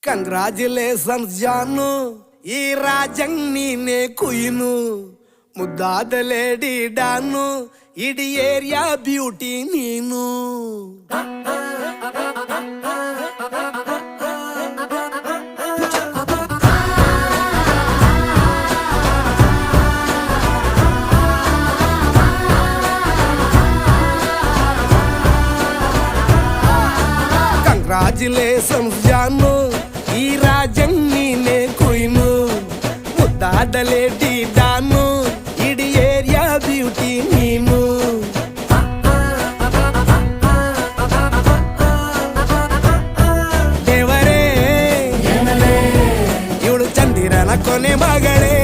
Congratulations ಜಾನು, ಈ ರಾಜಂಗ್ ನೀನೆ ಕುಯ್ನು, ಮುದ್ದಾದ ಲೇಡಿ ಡಾನು, ಇಡೀ ಏರಿಯಾ ಬ್ಯೂಟಿ ನೀನು. ಕಂಗ್ರಾಚುಲೇಷನ್ಸ್ ಜಾನು, ಈ ರಾಜಂಗ್ ನೀನೆ ಕುಯ್ನು, ಮುದ್ದಾದ ಲೇಡಿ ಡಾನು, ಇಡೀ ಏರಿಯಾ ಬ್ಯೂಟಿ ನೀನು. ದೇವರೇ ಇವಳು ಚಂದಿರನ ಕೊನೆ ಮಗಳೇ.